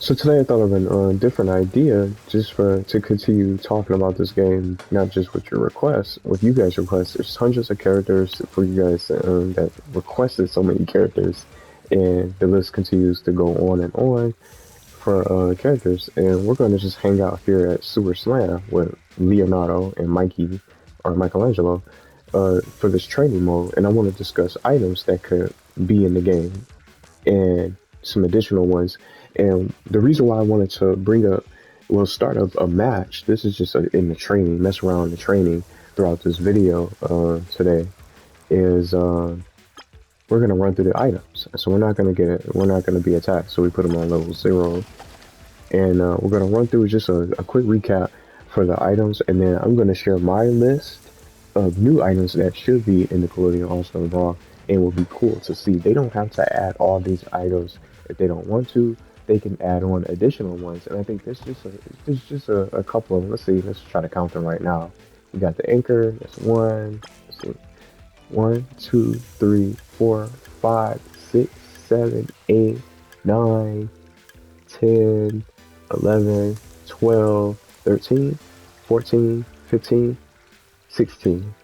So today I thought of a different idea just for to continue talking about this game, not just with your requests, with you guys' requests. There's hundreds of characters for you guys that requested so many characters, and the list continues to go on for characters. And we're going to just hang out here at Sewer Slam with Leonardo and Mikey or Michelangelo for this training mode, and I want to discuss items that could be in the game and some additional ones. And the reason why I wanted to bring up, well, start a match, this is just in the training, mess around in the training throughout this video today, is we're going to run through the items. So we're not going to be attacked. So we put them on level 0. And we're going to run through just a quick recap for the items. And then I'm going to share my list of new items that should be in Nickelodeon All-Star Brawl and will be cool to see. They don't have to add all these items if they don't want to. They can add on additional ones, and I think there's just a couple of them. Let's see, let's try to count them right now. We got the anchor, that's one. Let's see, 1, 2, 3, 4, 5, 6, 7, 8, 9, 10, 11, 12, 13, 14, 15, 16.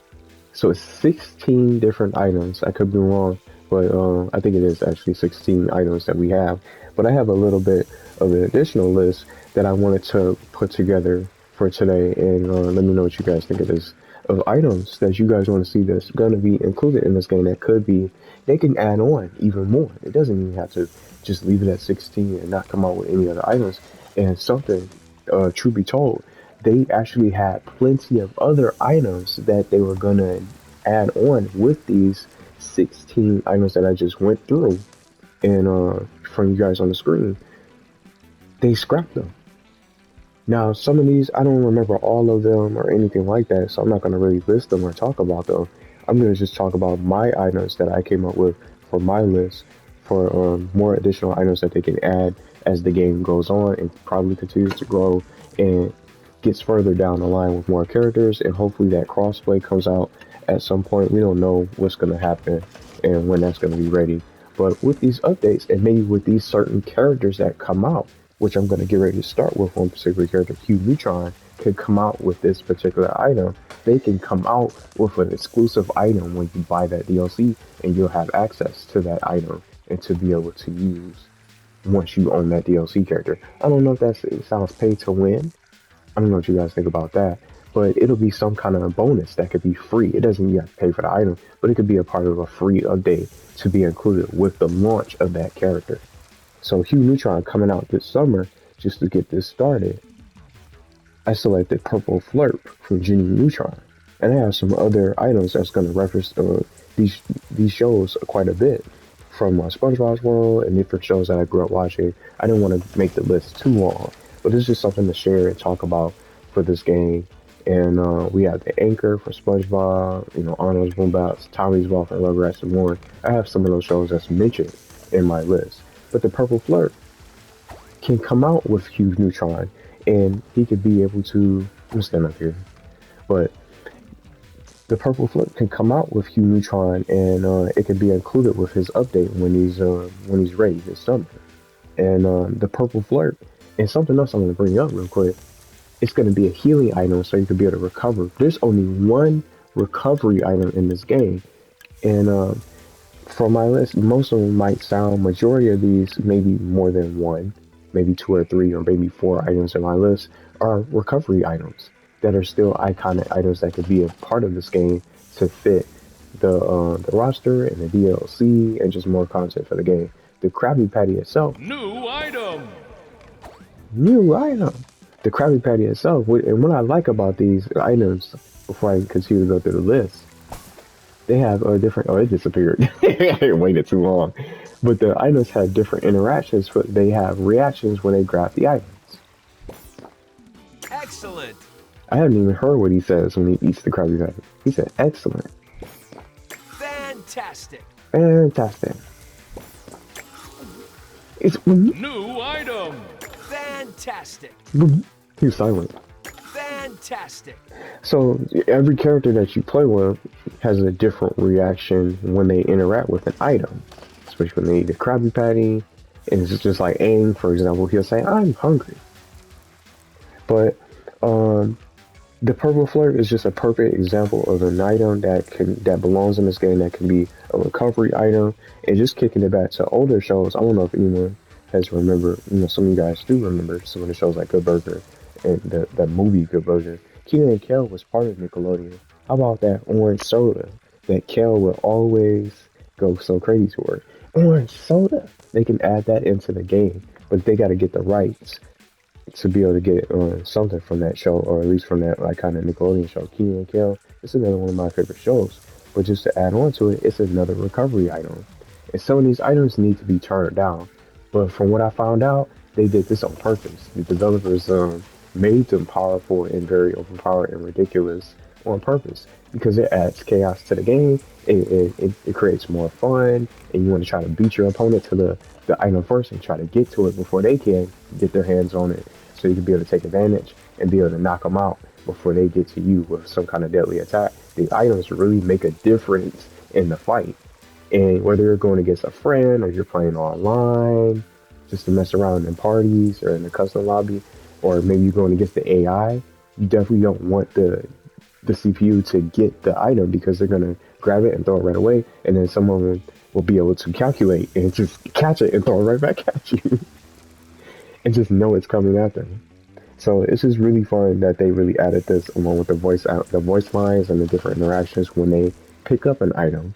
So it's 16 different items. I could be wrong, but I think it is actually 16 items that we have. But I have a little bit of an additional list that I wanted to put together for today, and let me know what you guys think of this. Of items that you guys want to see that's going to be included in this game that could be, they can add on even more. It doesn't even have to just leave it at 16 and not come out with any other items. And something, true be told, they actually had plenty of other items that they were going to add on with these 16 items that I just went through. And from you guys on the screen, they scrapped them. Now, some of these, I don't remember all of them or anything like that, so I'm not going to really list them or talk about them. I'm going to just talk about my items that I came up with for my list for more additional items that they can add as the game goes on and probably continues to grow and gets further down the line with more characters, and hopefully that crossplay comes out at some point. We don't know what's going to happen and when that's going to be ready. But with these updates, and maybe with these certain characters that come out, which I'm going to get ready to start with one particular character, Neutron, can come out with this particular item. They can come out with an exclusive item when you buy that DLC, and you'll have access to that item and to be able to use once you own that DLC character. I don't know if it sounds pay to win. I don't know what you guys think about that. But it'll be some kind of bonus that could be free. It doesn't you have to pay for the item, but it could be a part of a free update to be included with the launch of that character. So Neutron coming out this summer, just to get this started, I selected Purple Flurp from Genie Neutron. And I have some other items that's going to reference these shows quite a bit from SpongeBob's World and different shows that I grew up watching. I didn't want to make the list too long, but it's just something to share and talk about for this game. And we have the anchor for SpongeBob, Arnold's Boombox, Tommy's Ball for Rugrats, and more. I have some of those shows that's mentioned in my list. But the Purple Flurp can come out with Neutron, and he could be able to, I'm stand up here, but the Purple Flurp can come out with Neutron, and it can be included with his update when he's ready this summer. And the Purple Flurp, and something else I'm going to bring up real quick, it's going to be a healing item, so you can be able to recover. There's only one recovery item in this game, and for my list, most of them might sound, majority of these, maybe more than one, maybe 2 or 3, or maybe 4 items in my list are recovery items that are still iconic items that could be a part of this game to fit the roster and the DLC and just more content for the game. The Krabby Patty itself. New item! New item! The Krabby Patty itself, and what I like about these items, before I continue to go through the list, they have a different, it disappeared. I waited too long. But the items have different interactions, but they have reactions when they grab the items. Excellent! I haven't even heard what he says when he eats the Krabby Patty. He said, excellent. Fantastic! Fantastic. It's new item! Fantastic! He's silent. Fantastic! So every character that you play with has a different reaction when they interact with an item, especially when they eat a Krabby Patty, And it's just like Aang, for example, he'll say, "I'm hungry." But the purple Flurp is just a perfect example of an item that belongs in this game that can be a recovery item. And just kicking it back to older shows, I don't know if anyone has remembered, some of you guys do remember some of the shows like Good Burger and the movie Good Burger. Kenan and Kel was part of Nickelodeon. How about that orange soda that Kel would always go so crazy for? Orange soda. They can add that into the game, but they got to get the rights to be able to get something from that show, or at least from that like kind of Nickelodeon show. Kenan and Kel, it's another one of my favorite shows. But just to add on to it, it's another recovery item. And some of these items need to be turned down. But from what I found out, they did this on purpose. The developers made them powerful and very overpowered and ridiculous on purpose because it adds chaos to the game. It creates more fun, and you want to try to beat your opponent to the item first and try to get to it before they can get their hands on it, so you can be able to take advantage and be able to knock them out before they get to you with some kind of deadly attack. The items really make a difference in the fight. And whether you're going against a friend or you're playing online, just to mess around in parties or in the custom lobby, or maybe you're going against the AI, you definitely don't want the CPU to get the item because they're going to grab it and throw it right away, and then someone will be able to calculate and just catch it and throw it right back at you and just know it's coming at them. So it's just really fun that they really added this along with the voice lines and the different interactions when they pick up an item.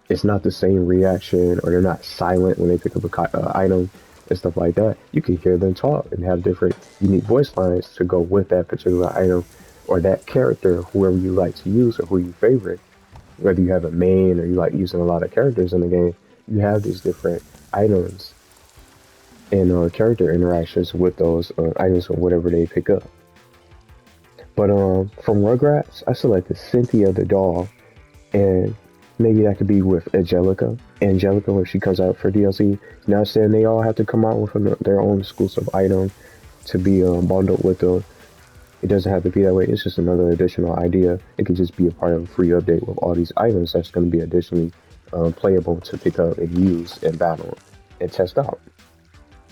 It's not the same reaction, or they're not silent when they pick up an item and stuff like that. You can hear them talk and have different unique voice lines to go with that particular item or that character, whoever you like to use or who you favorite. Whether you have a main or you like using a lot of characters in the game, you have these different items and character interactions with those items or whatever they pick up. But from Rugrats, I selected Cynthia the doll, and maybe that could be with Angelica when she comes out for DLC. Not saying they all have to come out with their own exclusive item to be bundled with them. It doesn't have to be that way. It's just another additional idea. It could just be a part of a free update with all these items that's going to be additionally playable to pick up and use and battle and test out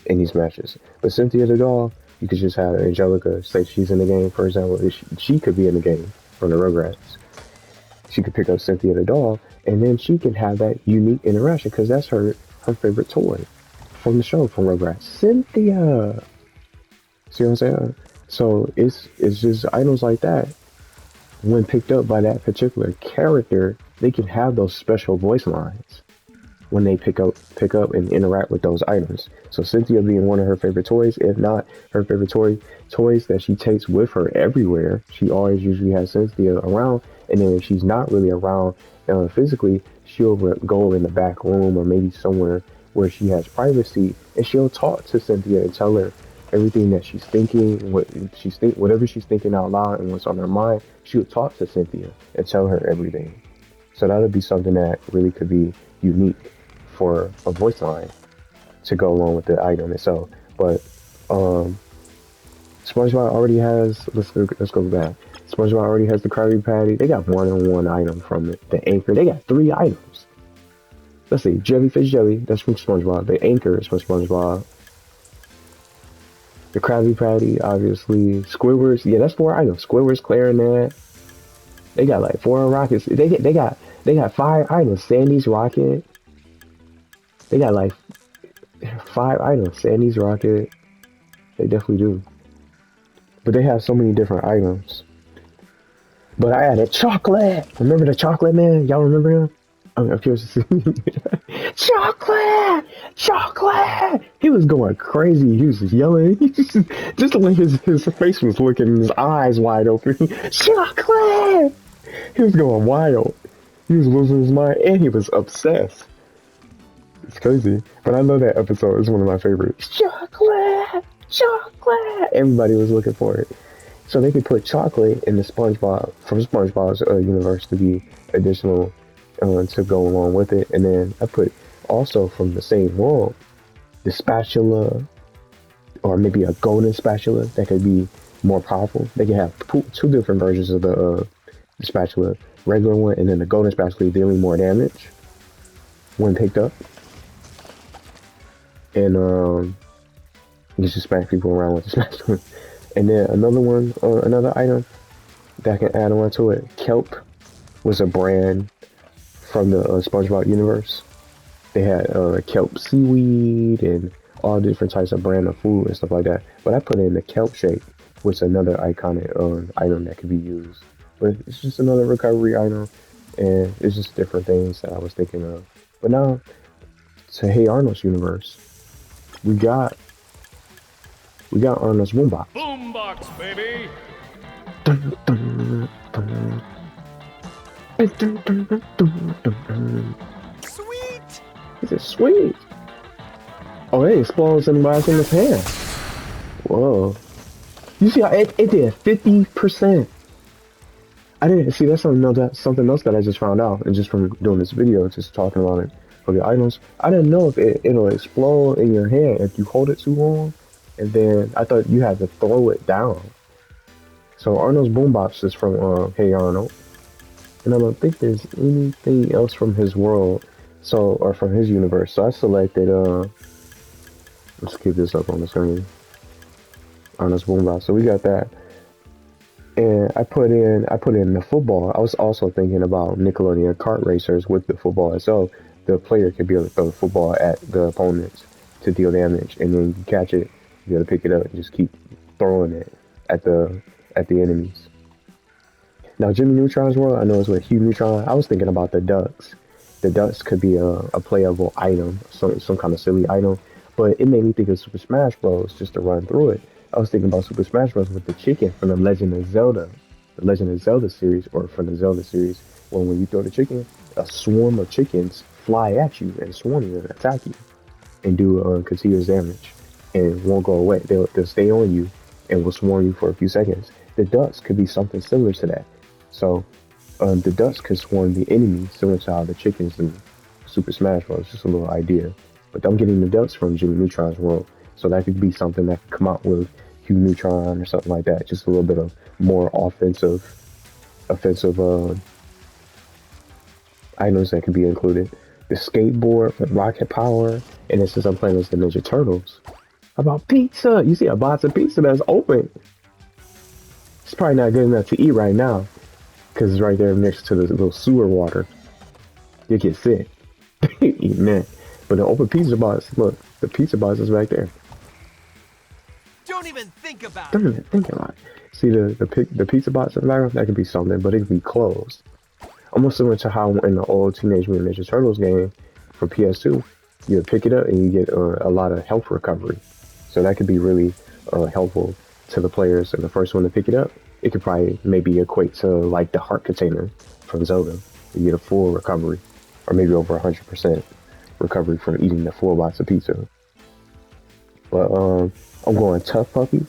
in these matches. But Cynthia the doll, you could just have Angelica say she's in the game, for example. She could be in the game from the Rugrats. She could pick up Cynthia the doll, and then she can have that unique interaction because that's her favorite toy from the show, from Rugrats. Cynthia! See what I'm saying? So it's just items like that. When picked up by that particular character, they can have those special voice lines when they pick up and interact with those items. So Cynthia being one of her favorite toys, if not her favorite toys that she takes with her everywhere. She always usually has Cynthia around, and then if she's not really around physically, she'll go in the back room or maybe somewhere where she has privacy, and she'll talk to Cynthia and tell her everything that she's thinking, whatever she's thinking out loud and what's on her mind. She'll talk to Cynthia and tell her everything. So that would be something that really could be unique for a voice line to go along with the item itself. But SpongeBob already has. Let's go back. SpongeBob already has the Krabby Patty. They got more than one item from it. The anchor. They got 3 items. Let's see. Jellyfish jelly. That's from SpongeBob. The anchor is from SpongeBob. The Krabby Patty, obviously. Squidward's. Yeah, that's 4 items. Squidward's clarinet. They got like 4 rockets. They got 5 items. Sandy's rocket. They got like 5 items. Sandy's rocket. They definitely do. But they have so many different items. But I added chocolate. Remember the chocolate man? Y'all remember him? I'm curious to see. Chocolate! He was going crazy. He was just yelling. Just the way his face was looking, his eyes wide open. Chocolate! He was going wild. He was losing his mind, and he was obsessed. It's crazy. But I know that episode is one of my favorites. Chocolate! Everybody was looking for it. So they could put chocolate in the SpongeBob's universe to be additional to go along with it. And then I put also from the same world, the spatula, or maybe a golden spatula that could be more powerful. They can have 2 different versions of the spatula, regular one, and then the golden spatula dealing more damage when picked up. and you just smack people around with the Spatula. And then another one, another item that can add on to it. Kelp was a brand from the SpongeBob universe. They had kelp seaweed and all different types of brand of food and stuff like that. But I put in the kelp shake, which is another iconic item that could be used. But it's just another recovery item, and it's just different things that I was thinking of. But now, to Hey Arnold's universe, we got Arnold's Boombox. Boombox, baby. Sweet. Is it sweet? Oh, it explodes and lies in his hand. Whoa. You see how it did 50%. I didn't see that's something else that I just found out, and just from doing this video, just talking about it for the items. I didn't know if it'll explode in your hand if you hold it too long, and then I thought you had to throw it down. So Arnold's Boombox is from Hey Arnold, and I don't think there's anything else from his world, or from his universe. So I selected let's keep this up on the screen. Arnold's Boombox. So we got that. And I put in the football. I was also thinking about Nickelodeon kart racers with the football itself. The player could be able to throw the football at the opponents to deal damage, and then you catch it, you gotta pick it up and just keep throwing it at the enemies. Now Jimmy Neutron's world, I know it's with Hugh Neutron. I was thinking about the ducks. The ducks could be a playable item, some kind of silly item, but it made me think of Super Smash Bros. Just to run through it. I was thinking about Super Smash Bros. With the chicken from the Legend of Zelda series, or from the Zelda series, when you throw the chicken, a swarm of chickens fly at you and swarm you and attack you and do continuous damage and won't go away. They'll stay on you and will swarm you for a few seconds. The ducks could be something similar to that. So the ducks could swarm the enemy similar to how the chickens in Super Smash Bros. Just a little idea. But I'm getting the ducks from Jimmy Neutron's world, so that could be something that could come out with Hugh Neutron or something like that. Just a little bit of more offensive items that can be included. The skateboard with rocket power, and then since I'm playing as the Ninja Turtles, how about pizza? You see a box of pizza that's open. It's probably not good enough to eat right now, because it's right there next to the little sewer water. You get sick eating that. But the open pizza box, look, the pizza box is right there. Don't even think about Don't even think about it. See the pizza box in the background? That could be something, but it could be closed. Almost similar to how in the old Teenage Mutant Ninja Turtles game for PS2, you would pick it up and you get a lot of health recovery. So that could be really helpful to the players. And the first one to pick it up, it could probably maybe equate to like the heart container from Zelda. You get a full recovery, or maybe over 100% recovery from eating the full box of pizza. But I'm going Tough Puppy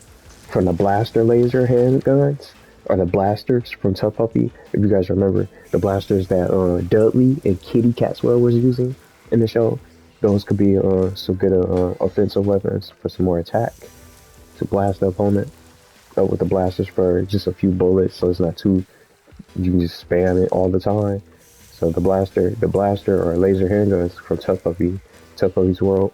from the blaster laser handguns, or the blasters from Tough Puppy. If you guys remember the blasters that Dudley and Kitty Catwell was using in the show, those could be some good offensive weapons for some more attack to blast the opponent. With the blasters for just a few bullets, so it's not too, you can just spam it all the time. So the blaster or laser handguns from Tough Puppy's world.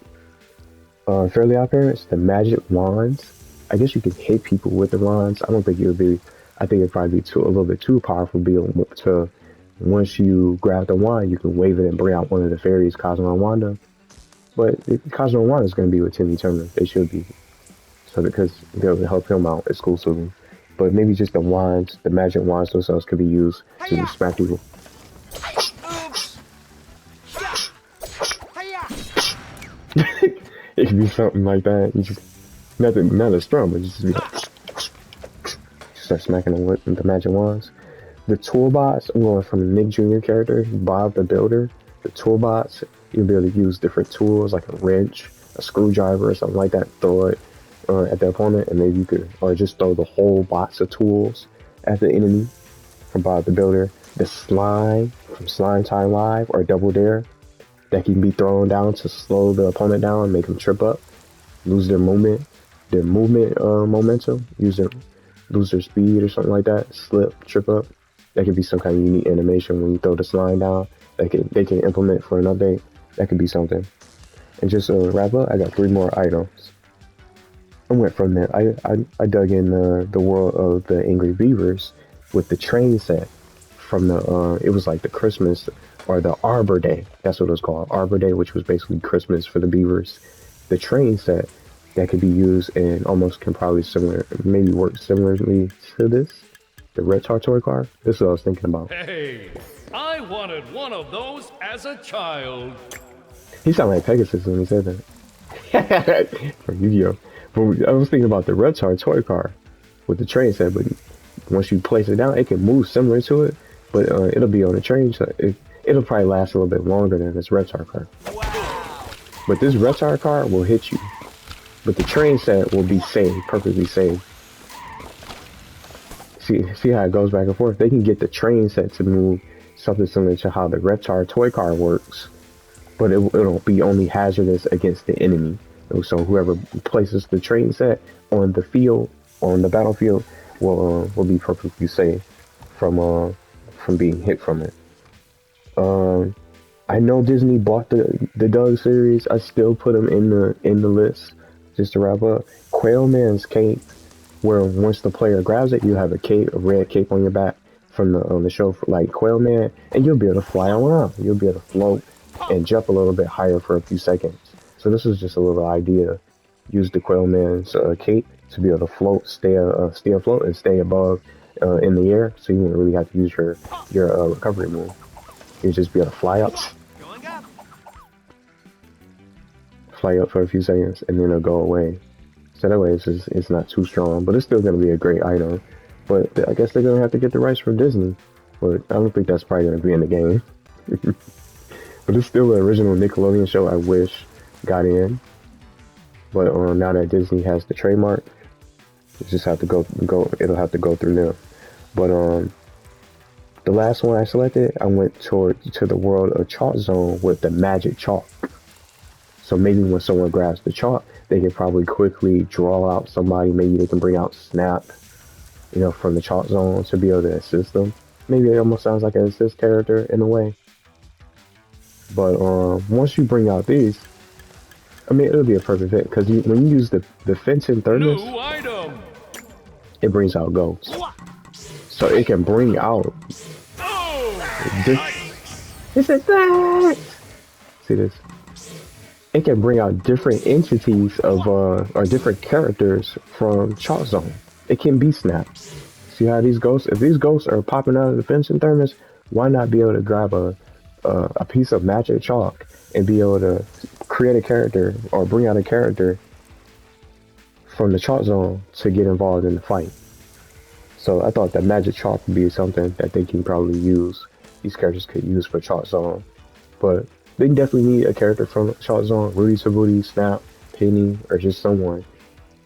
Fairly Odd Parents, the magic wands. I guess you can hit people with the wands. I don't think it would be. I think it'd probably be a little bit too powerful to. Once you grab the wand, you can wave it and bring out one of the fairies, Cosmo and Wanda. But Cosmo and Wanda is going to be with Timmy Turner. They should be. So because they'll help him out exclusively. But maybe just the wands, the magic wands themselves could be used to just smack people. It could be something like that. You just not as strong, but just be like, start smacking them with the magic wands. The Toolbox, I'm going from the Nick Jr. character, Bob the Builder. The Toolbox, you'll be able to use different tools like a wrench, a screwdriver, or something like that. Throw it at the opponent, and maybe you could, or just throw the whole box of tools at the enemy from Bob the Builder. The slime from Slime Time Live or Double Dare, that can be thrown down to slow the opponent down and make them trip up, lose their movement momentum, lose their speed or something like that, slip, trip up. That could be some kind of unique animation when you throw the slime down. They can implement for an update. That could be something. And just wrap up, I got 3 more items. I went from there. I dug in the world of the Angry Beavers with the train set from the it was like the Christmas or the Arbor Day. That's what it was called, Arbor Day, which was basically Christmas for the Beavers. The train set that could be used and almost can probably maybe work similarly to this. The Red Tar toy car. This is what I was thinking about. Hey, I wanted one of those as a child. He sounded like Pegasus when he said that. From Yu-Gi-Oh! But I was thinking about the Red Tar toy car with the train set, but once you place it down, it can move similar to it, but it'll be on the train, so it'll probably last a little bit longer than this Red Tar car. Wow. But this Red Tar car will hit you, but the train set will be safe, perfectly safe. See how it goes back and forth? They can get the train set to move something similar to how the Red Tar toy car works, but it'll be only hazardous against the enemy. So whoever places the train set on the field, on the battlefield, will be perfectly safe from being hit from it. I know Disney bought the Doug series. I still put them in the list. Just to wrap up, Quailman's cape, where once the player grabs it, you have a red cape on your back from the show like Quailman, and you'll be able to fly around. You'll be able to float and jump a little bit higher for a few seconds. So this is just a little idea. Use the Quailman's cape to be able to float, stay afloat, and stay above in the air. So you don't really have to use your recovery move. You just be able to fly up for a few seconds, and then it'll go away. So that way it's not too strong, but it's still gonna be a great item. But I guess they're gonna have to get the rights from Disney. But I don't think that's probably gonna be in the game. But it's still an original Nickelodeon show. I wish got in, but now that Disney has the trademark, it just have to go. It'll have to go through them. But the last one I selected, I went to the world of Chalkzone with the magic chalk. So maybe when someone grabs the chalk, they can probably quickly draw out somebody. Maybe they can bring out Snap, from the Chalkzone to be able to assist them. Maybe it almost sounds like an assist character in a way. But once you bring out these, I mean, it'll be a perfect fit because when you use the fencing thermos, it brings out ghosts. So it can bring out. It's a thing. See this? It can bring out different entities of or different characters from Chalkzone. It can be Snap. See how these ghosts? If these ghosts are popping out of the fencing thermos, why not be able to grab a piece of magic chalk and be able to create a character or bring out a character from the Chalkzone to get involved in the fight? So I thought that magic chalk would be something that they can probably use. These characters could use for Chalkzone, but they definitely need a character from Chalkzone, Rudy Taboody, Snap, Penny, or just someone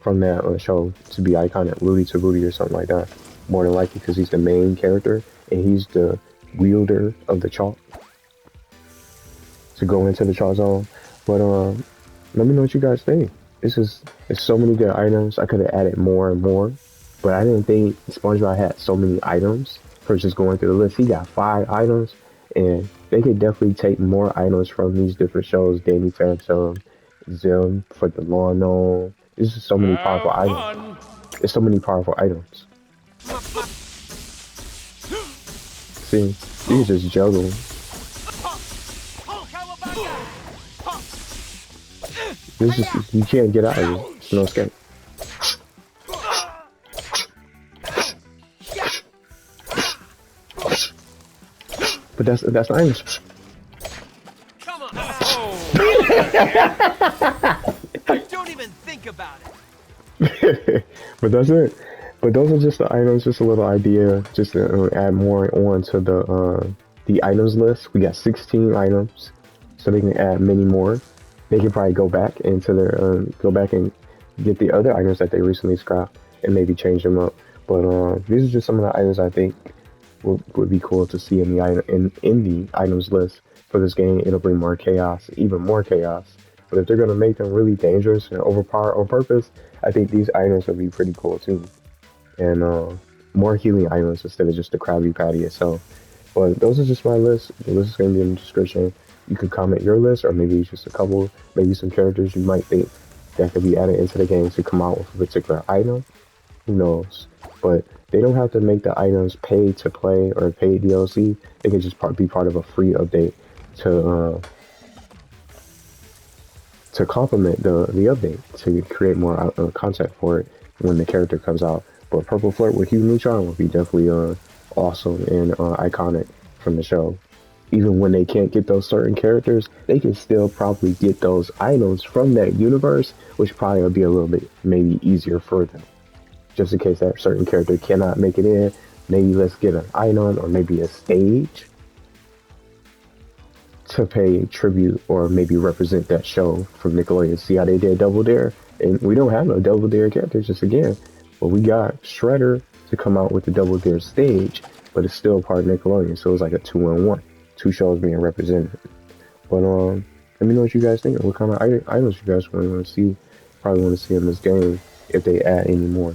from that show to be iconic, Rudy Taboody or something like that. More than likely because he's the main character and he's the wielder of the chalk to go into the Chalkzone. But let me know what you guys think. It's so many good items. I could have added more and more, but I didn't think SpongeBob had so many items for just going through the list. He got 5 items, and they could definitely take more items from these different shows. Danny Phantom, Zim for the Lawn Gnome. There's just so many powerful items. There's so many powerful items. See, you can just juggle. This is, you can't get out of it. There's no escape. But that's the Irish. Come on. Don't even think about it. But that's it. But those are just the items, just a little idea, just to add more on to the items list. We got 16 items, so they can add many more. They can probably go back into their go back and get the other items that they recently scrapped and maybe change them up. But these are just some of the items I think would be cool to see in the items list for this game. It'll bring more chaos, even more chaos. But if they're gonna make them really dangerous and overpowered on purpose, I think these items would be pretty cool too. And more healing items instead of just the Krabby Patty itself. But those are just my list. The list is gonna be in the description. you could comment your list, or maybe just a couple, maybe some characters you might think that could be added into the game to come out with a particular item. Who knows? But they don't have to make the items pay to play or pay DLC. They can just be part of a free update to complement the update, to create more content for it when the character comes out. But Purple Flurp with Hugh Neutron would be definitely awesome and iconic from the show. Even when they can't get those certain characters, they can still probably get those items from that universe, which probably will be a little bit maybe easier for them. Just in case that certain character cannot make it in, maybe let's get an item or maybe a stage to pay tribute or maybe represent that show from Nickelodeon. See how they did Double Dare? And we don't have no Double Dare characters just again, but we got Shredder to come out with the Double Dare stage, but it's still part of Nickelodeon, so it's like a 2-in-1. Two shows being represented. But let me know what you guys think. What kind of items you guys want to see. Probably want to see in this game if they add any more.